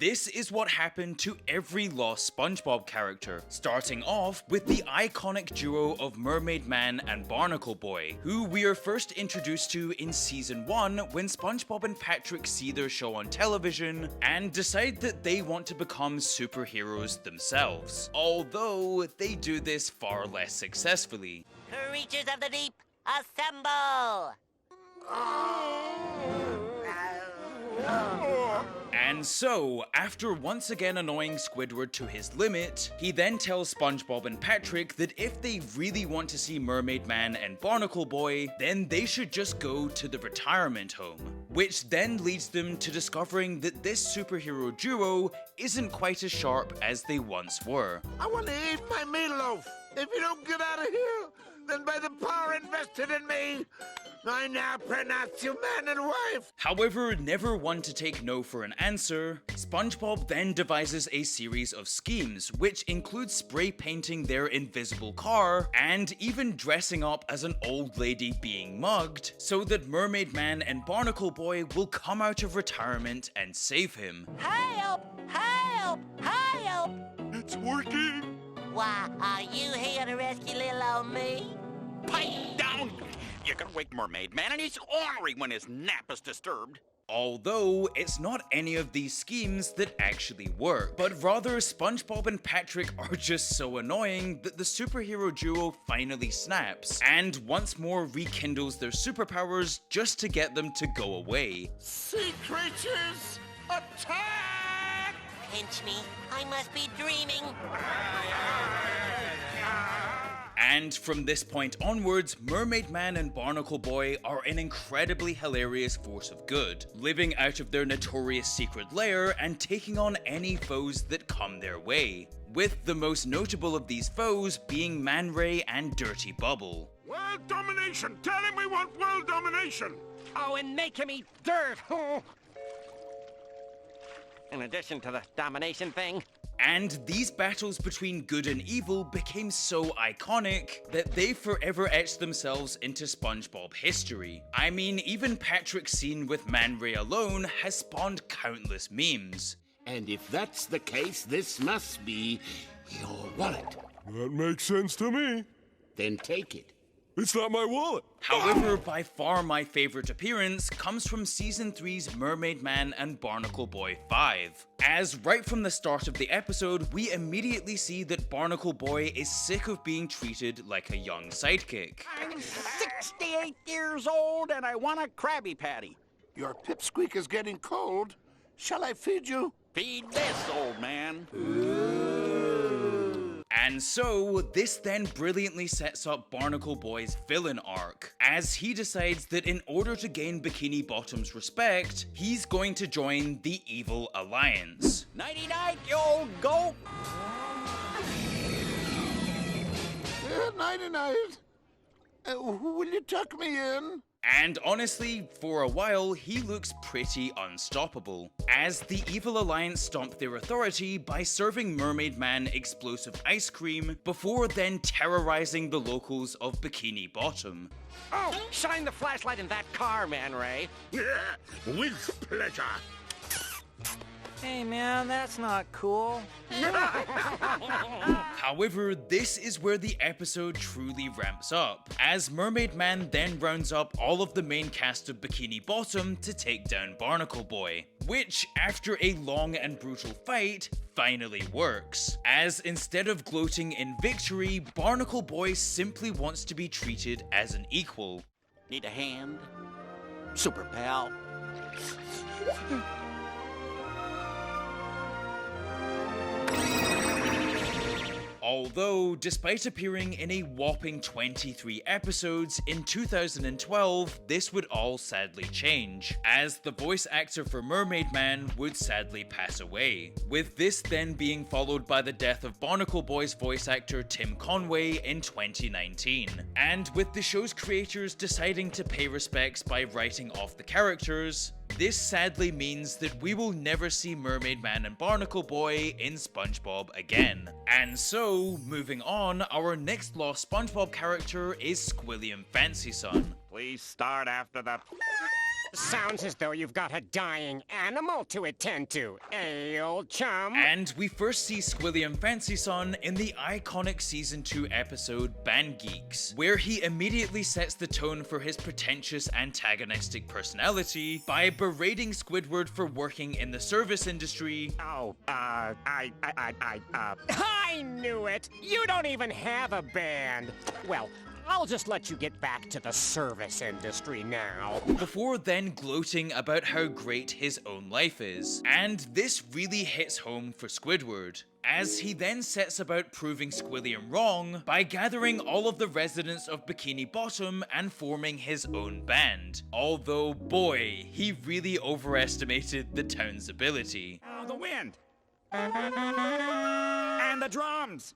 This is what happened to every lost SpongeBob character, starting off with the iconic duo of Mermaid Man and Barnacle Boy, who we are first introduced to in Season 1 when SpongeBob and Patrick see their show on television and decide that they want to become superheroes themselves, although they do this far less successfully. Creatures of the deep, assemble! And so, after once again annoying Squidward to his limit, he then tells SpongeBob and Patrick that if they really want to see Mermaid Man and Barnacle Boy, then they should just go to the retirement home. Which then leads them to discovering that this superhero duo isn't quite as sharp as they once were. I want to eat my meatloaf. If you don't get out of here, then by the power invested in me, I now pronounce you man and wife. However, never one to take no for an answer, SpongeBob then devises a series of schemes, which include spray painting their invisible car, and even dressing up as an old lady being mugged, so that Mermaid Man and Barnacle Boy will come out of retirement and save him. Help! Help! Help! It's working. Why, are you here to rescue little old me? Pipe down! You can wake Mermaid Man and he's ornery when his nap is disturbed. Although, it's not any of these schemes that actually work, but rather SpongeBob and Patrick are just so annoying that the superhero duo finally snaps, and once more rekindles their superpowers just to get them to go away. Sea creatures, attack! Pinch me, I must be dreaming. And from this point onwards, Mermaid Man and Barnacle Boy are an incredibly hilarious force of good, living out of their notorious secret lair and taking on any foes that come their way, with the most notable of these foes being Man Ray and Dirty Bubble. World domination! Tell him we want world domination! Oh, and make him eat dirt! In addition to the domination thing. And these battles between good and evil became so iconic that they forever etched themselves into SpongeBob history. I mean, even Patrick's scene with Man Ray alone has spawned countless memes. And if that's the case, this must be your wallet. That makes sense to me. Then take it. It's not my wallet. However, by far my favorite appearance comes from Season 3's Mermaid Man and Barnacle Boy 5. As right from the start of the episode, we immediately see that Barnacle Boy is sick of being treated like a young sidekick. I'm 68 years old and I want a Krabby Patty. Your pipsqueak is getting cold. Shall I feed you? Feed this, old man. And so, this then brilliantly sets up Barnacle Boy's villain arc, as he decides that in order to gain Bikini Bottom's respect, he's going to join the Evil Alliance. Nighty-night, you old goat! Nighty-night. Will you tuck me in? And honestly, for a while, he looks pretty unstoppable, as the Evil Alliance stomp their authority by serving Mermaid Man explosive ice cream, before then terrorizing the locals of Bikini Bottom. Oh, shine the flashlight in that car, Man Ray. With pleasure. Hey, man, that's not cool. However, this is where the episode truly ramps up, as Mermaid Man then rounds up all of the main cast of Bikini Bottom to take down Barnacle Boy, which, after a long and brutal fight, finally works, as instead of gloating in victory, Barnacle Boy simply wants to be treated as an equal. Need a hand? Super pal. Although, despite appearing in a whopping 23 episodes, in 2012, this would all sadly change, as the voice actor for Mermaid Man would sadly pass away, with this then being followed by the death of Barnacle Boy's voice actor Tim Conway in 2019. And with the show's creators deciding to pay respects by writing off the characters, this sadly means that we will never see Mermaid Man and Barnacle Boy in SpongeBob again. And so, moving on, our next lost SpongeBob character is Squilliam FancySon. Please start after the... Sounds as though you've got a dying animal to attend to, eh, old chum? And we first see Squilliam FancySon in the iconic Season 2 episode Band Geeks, where he immediately sets the tone for his pretentious antagonistic personality by berating Squidward for working in the service industry. Oh, I knew it! You don't even have a band! Well, I'll just let you get back to the service industry now. Before then gloating about how great his own life is. And this really hits home for Squidward, as he then sets about proving Squilliam wrong by gathering all of the residents of Bikini Bottom and forming his own band. Although, boy, he really overestimated the town's ability. Oh, the wind. And the drums.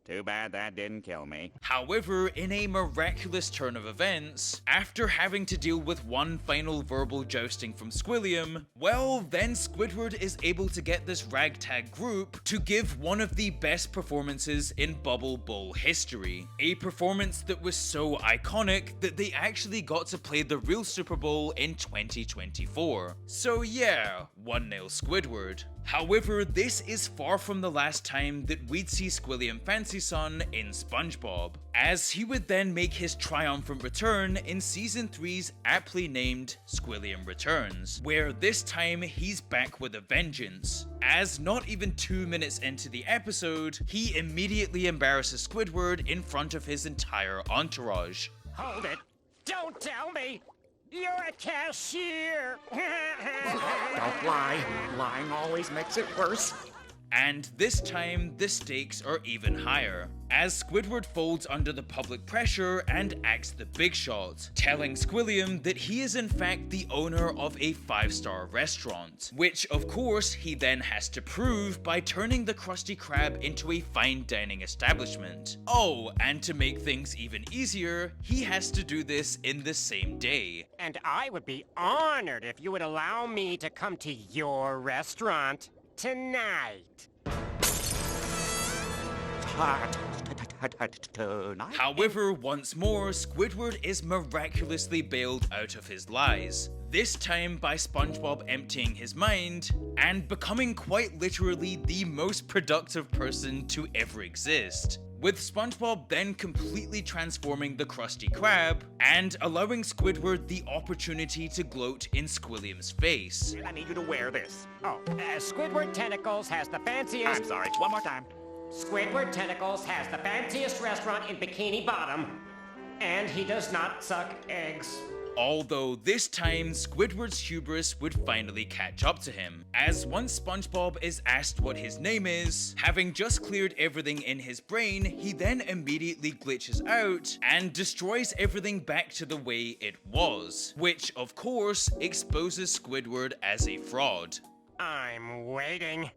Too bad that didn't kill me. However, in a miraculous turn of events, after having to deal with one final verbal jousting from Squilliam, well, then Squidward is able to get this ragtag group to give one of the best performances in Bubble Bowl history. A performance that was so iconic that they actually got to play the real Super Bowl in 2024. So yeah, 1-0 Squidward. However, this is far from the last time that we'd see Squilliam FancySon in SpongeBob, as he would then make his triumphant return in Season 3's aptly named Squilliam Returns, where this time he's back with a vengeance, as not even 2 minutes into the episode, he immediately embarrasses Squidward in front of his entire entourage. Hold it! Don't tell me! You're a cashier! Don't lie. Lying always makes it worse. And this time, the stakes are even higher, as Squidward folds under the public pressure and acts the big shot, telling Squilliam that he is in fact the owner of a 5-star restaurant, which of course he then has to prove by turning the Krusty Krab into a fine dining establishment. Oh, and to make things even easier, he has to do this in the same day. And I would be honored if you would allow me to come to your restaurant tonight. Tonight? However, once more, Squidward is miraculously bailed out of his lies. This time by SpongeBob emptying his mind and becoming quite literally the most productive person to ever exist, with SpongeBob then completely transforming the Krusty Krab and allowing Squidward the opportunity to gloat in Squilliam's face. I need you to wear this. Oh, Squidward Tentacles has the fanciest... I'm sorry, one more time. Squidward Tentacles has the fanciest restaurant in Bikini Bottom, and he does not suck eggs. Although this time, Squidward's hubris would finally catch up to him, as once SpongeBob is asked what his name is, having just cleared everything in his brain, he then immediately glitches out and destroys everything back to the way it was, which of course exposes Squidward as a fraud. I'm waiting.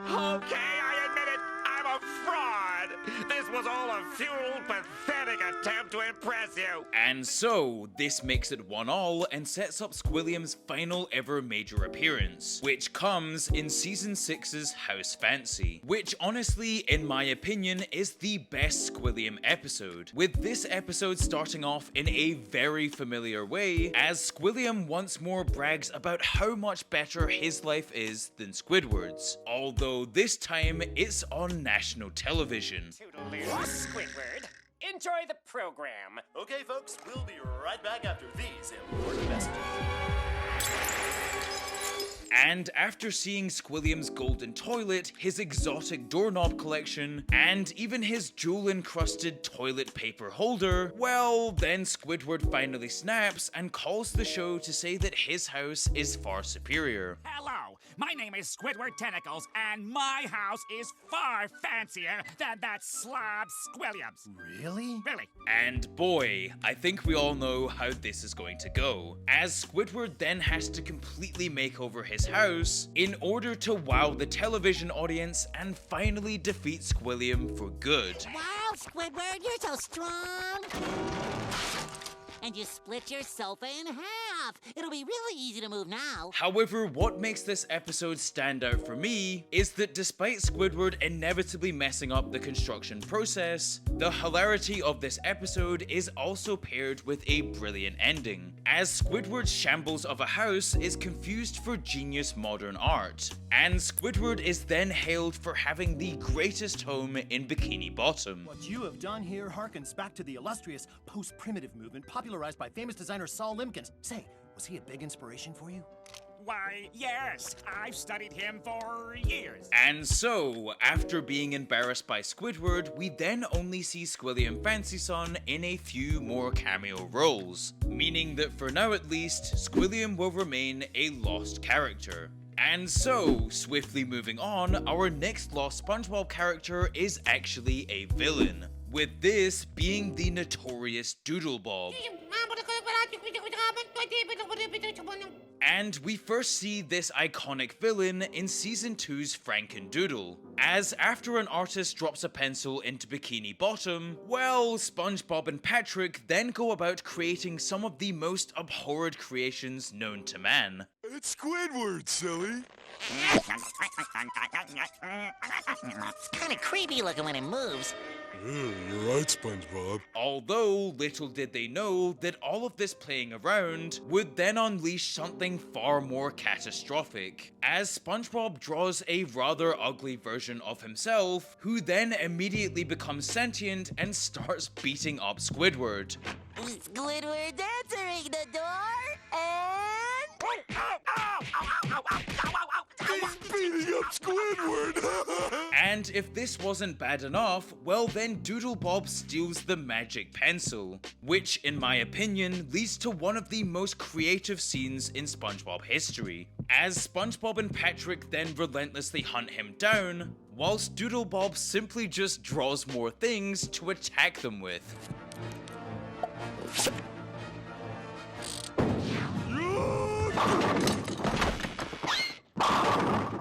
Okay, I admit it. I'm a fraud. This was all a futile, pathetic attempt to impress you. And so, this makes it 1-1 and sets up Squilliam's final ever major appearance, which comes in Season 6's House Fancy, which honestly, in my opinion, is the best Squilliam episode, with this episode starting off in a very familiar way, as Squilliam once more brags about how much better his life is than Squidward's, although this time it's on national television. Toodaloo, Squidward. Enjoy the program. Okay, folks, we'll be right back after these important messages. And after seeing Squilliam's golden toilet, his exotic doorknob collection, and even his jewel-encrusted toilet paper holder, well, then Squidward finally snaps and calls the show to say that his house is far superior. Hello, my name is Squidward Tentacles, and my house is far fancier than that slob Squilliam's. Really? Really? And boy, I think we all know how this is going to go, as Squidward then has to completely make over his house in order to wow the television audience and finally defeat Squilliam for good. Wow, Squidward, you're so strong. And you split your sofa in half. off. It'll be really easy to move now. However, what makes this episode stand out for me is that despite Squidward inevitably messing up the construction process, the hilarity of this episode is also paired with a brilliant ending, as Squidward's shambles of a house is confused for genius modern art, and Squidward is then hailed for having the greatest home in Bikini Bottom. What you have done here harkens back to the illustrious post-primitive movement popularized by famous designer Saul Limkins. Say, was he a big inspiration for you? Why, yes, I've studied him for years. And so, after being embarrassed by Squidward, we then only see Squilliam FancySon in a few more cameo roles, meaning that for now at least, Squilliam will remain a lost character. And so, swiftly moving on, our next lost SpongeBob character is actually a villain, with this being the notorious DoodleBob. And we first see this iconic villain in Season 2's Frankendoodle, as after an artist drops a pencil into Bikini Bottom, well, SpongeBob and Patrick then go about creating some of the most abhorred creations known to man. It's Squidward, silly. It's kind of creepy looking when it moves. You're right, SpongeBob. Although, little did they know that all of this playing around would then unleash something far more catastrophic, as SpongeBob draws a rather ugly version of himself, who then immediately becomes sentient and starts beating up Squidward. Squidward's answering the door, and... He's beating up Squidward! And if this wasn't bad enough, well then DoodleBob steals the magic pencil, which in my opinion leads to one of the most creative scenes in SpongeBob history, as SpongeBob and Patrick then relentlessly hunt him down, whilst DoodleBob simply just draws more things to attack them with.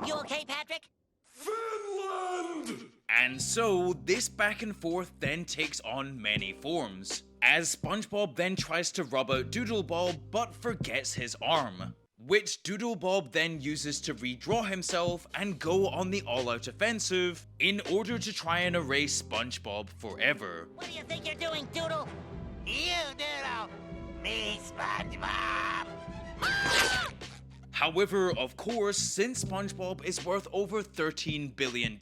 You okay, Patrick? Finland! And so, this back and forth then takes on many forms, as SpongeBob then tries to rub out DoodleBob but forgets his arm, which DoodleBob then uses to redraw himself and go on the all-out offensive in order to try and erase SpongeBob forever. What do you think you're doing, Doodle? You, Doodle. Me, SpongeBob. However, of course, since SpongeBob is worth over $13 billion,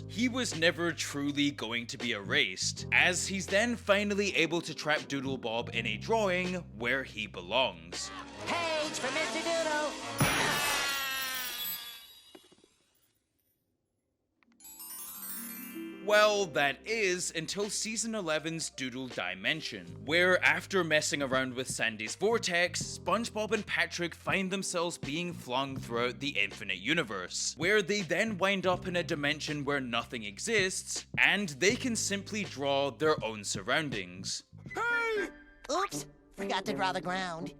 he was never truly going to be erased, as he's then finally able to trap DoodleBob in a drawing where he belongs. Page for Mr. Doodle. Well, that is until Season 11's Doodle Dimension, where after messing around with Sandy's vortex, SpongeBob and Patrick find themselves being flung throughout the infinite universe, where they then wind up in a dimension where nothing exists, and they can simply draw their own surroundings. Hey! Oops, forgot to draw the ground.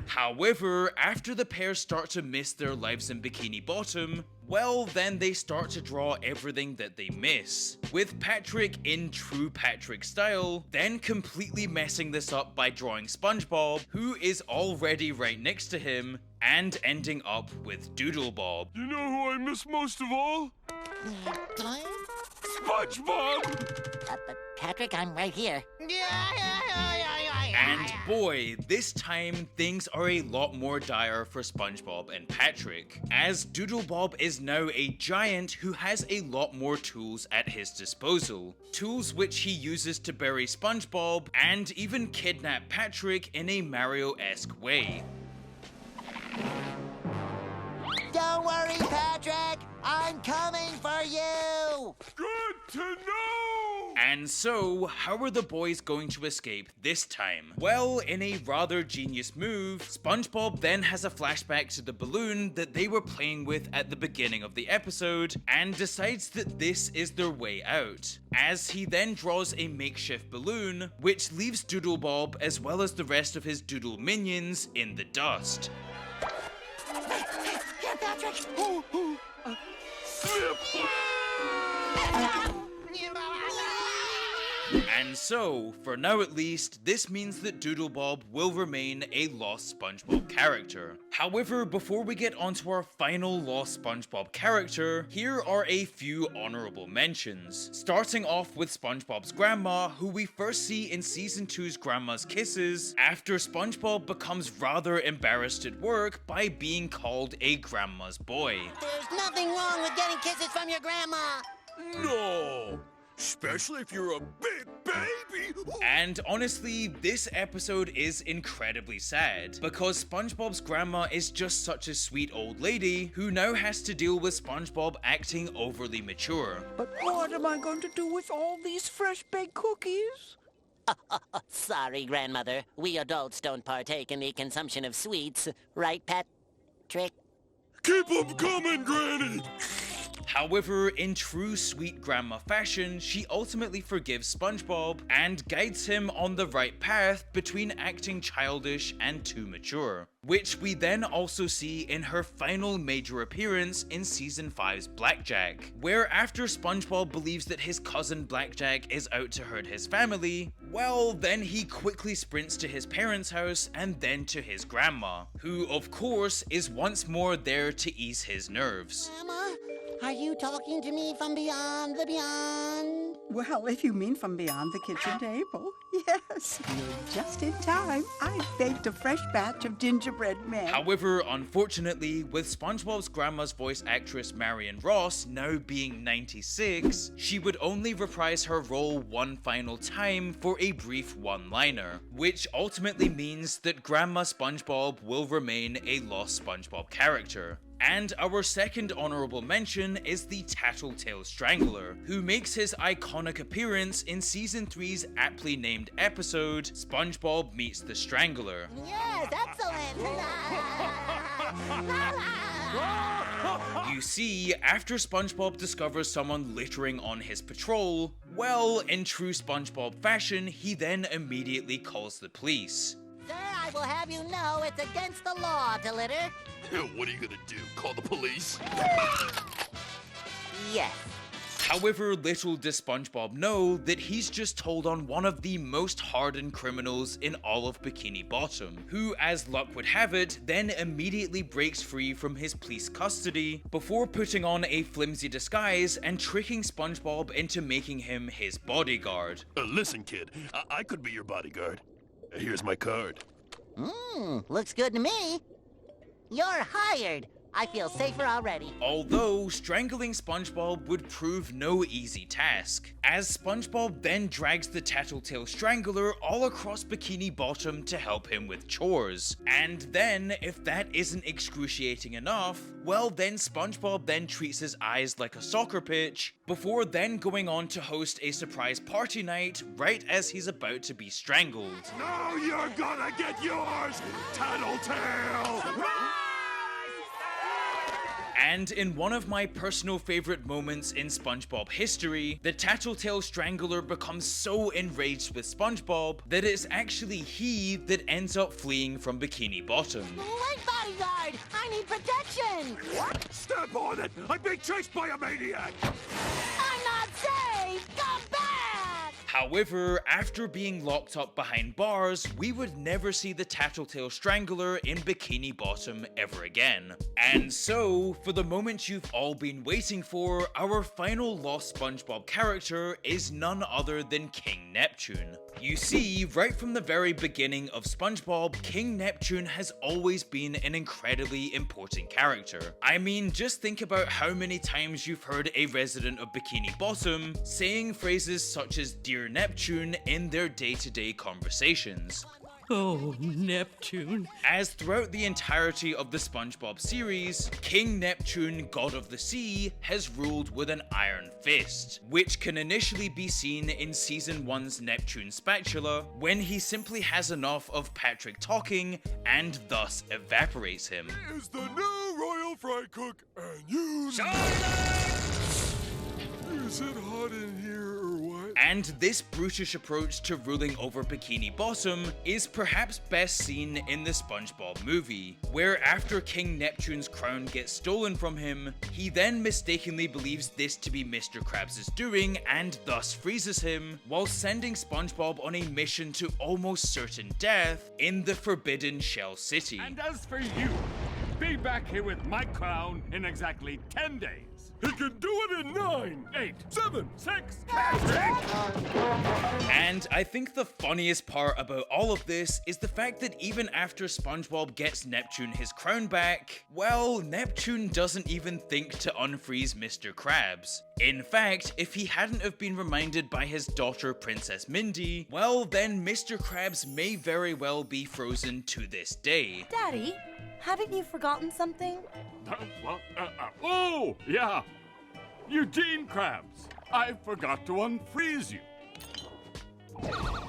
However, after the pair start to miss their lives in Bikini Bottom, well, then they start to draw everything that they miss, with Patrick in true Patrick style, then completely messing this up by drawing SpongeBob, who is already right next to him, and ending up with DoodleBob. You know who I miss most of all? SpongeBob! Patrick, I'm right here. And boy, this time things are a lot more dire for SpongeBob and Patrick, as DoodleBob is now a giant who has a lot more tools at his disposal. Tools which he uses to bury SpongeBob and even kidnap Patrick in a Mario-esque way. Don't worry, Patrick. I'm coming for you. Good to know! And so, how are the boys going to escape this time? Well, in a rather genius move, SpongeBob then has a flashback to the balloon that they were playing with at the beginning of the episode and decides that this is their way out, as he then draws a makeshift balloon, which leaves DoodleBob as well as the rest of his Doodle minions in the dust. Here, Patrick. And so, for now at least, this means that DoodleBob will remain a lost SpongeBob character. However, before we get onto our final lost SpongeBob character, here are a few honorable mentions. Starting off with SpongeBob's grandma, who we first see in Season 2's Grandma's Kisses, after SpongeBob becomes rather embarrassed at work by being called a grandma's boy. There's nothing wrong with getting kisses from your grandma. No! Especially if you're a big baby! And honestly, this episode is incredibly sad, because SpongeBob's grandma is just such a sweet old lady who now has to deal with SpongeBob acting overly mature. But what am I going to do with all these fresh baked cookies? Sorry, grandmother. We adults don't partake in the consumption of sweets. Right, Patrick? Keep 'em coming, Granny! However, in true sweet grandma fashion, she ultimately forgives SpongeBob and guides him on the right path between acting childish and too mature, which we then also see in her final major appearance in Season 5's Blackjack, where after SpongeBob believes that his cousin Blackjack is out to hurt his family, well, then he quickly sprints to his parents' house and then to his grandma, who of course is once more there to ease his nerves. Grandma, are you talking to me from beyond the beyond? Well, if you mean from beyond the kitchen table, yes. You're just in time. I baked a fresh batch of gingerbread men. However, unfortunately, with SpongeBob's grandma's voice actress Marion Ross now being 96, she would only reprise her role one final time for a brief one-liner, which ultimately means that Grandma SpongeBob will remain a lost SpongeBob character. And our second honorable mention is the Tattletale Strangler, who makes his iconic appearance in Season 3's aptly named episode, SpongeBob Meets the Strangler. Yes, excellent! You see, after SpongeBob discovers someone littering on his patrol, well, in true SpongeBob fashion, he then immediately calls the police. Sir, I will have you know it's against the law to litter. What are you gonna do? Call the police? Yes. However, little does SpongeBob know that he's just told on one of the most hardened criminals in all of Bikini Bottom, who, as luck would have it, then immediately breaks free from his police custody before putting on a flimsy disguise and tricking SpongeBob into making him his bodyguard. Listen, kid, I could be your bodyguard. Here's my card. Looks good to me. You're hired. I feel safer already. Although, strangling SpongeBob would prove no easy task, as SpongeBob then drags the Tattletale Strangler all across Bikini Bottom to help him with chores. And then, if that isn't excruciating enough, well then SpongeBob then treats his eyes like a soccer pitch, before then going on to host a surprise party night right as he's about to be strangled. Now you're gonna get yours, Tattletale! And in one of my personal favorite moments in SpongeBob history, the Tattletale Strangler becomes so enraged with SpongeBob that it's actually he that ends up fleeing from Bikini Bottom. Wait, bodyguard! I need protection! Step on it! I'm being chased by a maniac! I'm not safe! Come back! However, after being locked up behind bars, we would never see the Tattletale Strangler in Bikini Bottom ever again. And so, for the moment you've all been waiting for, our final lost SpongeBob character is none other than King Neptune. You see, right from the very beginning of SpongeBob, King Neptune has always been an incredibly important character. I mean, just think about how many times you've heard a resident of Bikini Bottom saying phrases such as "Dear Neptune" in their day-to-day conversations. Oh, Neptune. As throughout the entirety of the SpongeBob series, King Neptune, God of the Sea, has ruled with an iron fist, which can initially be seen in Season 1's Neptune Spatula, when he simply has enough of Patrick talking and thus evaporates him. Is the new royal fry cook, and you... Silence! Is it hot in here or what? And this brutish approach to ruling over Bikini Bottom is perhaps best seen in the SpongeBob movie, where after King Neptune's crown gets stolen from him, he then mistakenly believes this to be Mr. Krabs' doing and thus freezes him, while sending SpongeBob on a mission to almost certain death in the Forbidden Shell City. And as for you, be back here with my crown in exactly 10 days. He can do it in 9, 8, 7, 6. And I think the funniest part about all of this is the fact that even after SpongeBob gets Neptune his crown back, well, Neptune doesn't even think to unfreeze Mr. Krabs. In fact, if he hadn't have been reminded by his daughter Princess Mindy, well then Mr. Krabs may very well be frozen to this day. Daddy, haven't you forgotten something? Oh, yeah. Eugene Krabs, I forgot to unfreeze you.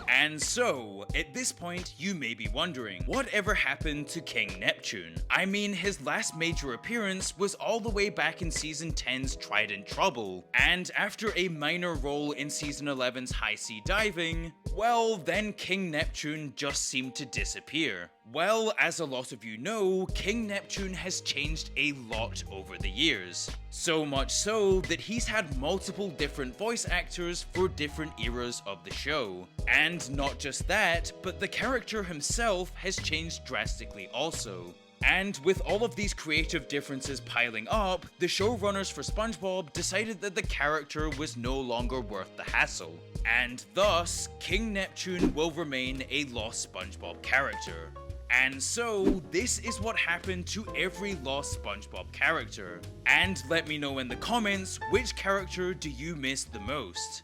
And so, at this point, you may be wondering, whatever happened to King Neptune? I mean, his last major appearance was all the way back in Season 10's Trident Trouble, and after a minor role in Season 11's High Sea Diving, well, then King Neptune just seemed to disappear. Well, as a lot of you know, King Neptune has changed a lot over the years. So much so that he's had multiple different voice actors for different eras of the show. And not just that, but the character himself has changed drastically also. And with all of these creative differences piling up, the showrunners for SpongeBob decided that the character was no longer worth the hassle. And thus, King Neptune will remain a lost SpongeBob character. And so, this is what happened to every lost SpongeBob character. And let me know in the comments, which character do you miss the most?